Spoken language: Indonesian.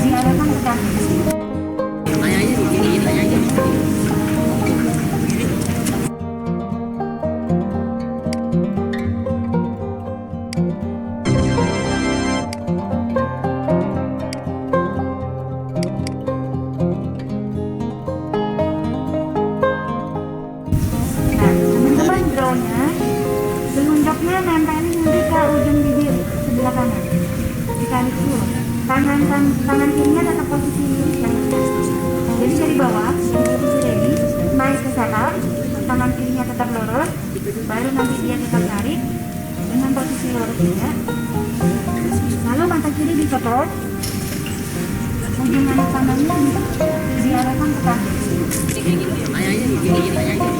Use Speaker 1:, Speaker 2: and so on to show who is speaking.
Speaker 1: diarahkan ke kaki.
Speaker 2: Tanya aja, gini tanya aja.
Speaker 1: Telunjuknya nempelin nanti ke ujung bibir sebelah kanan. Ditarik dulu. Tangan kirinya tetap posisi kanan. Jadi dari bawah, dari posisi ready, naik ke center, tangan kirinya tetap lurus, baru nanti dia tetap tarik dengan posisi lurus juga. Lalu mata kiri dicopot, ujung anak kanannya diarahkan ke kaki.
Speaker 2: Tanya aja, gini tanya aja.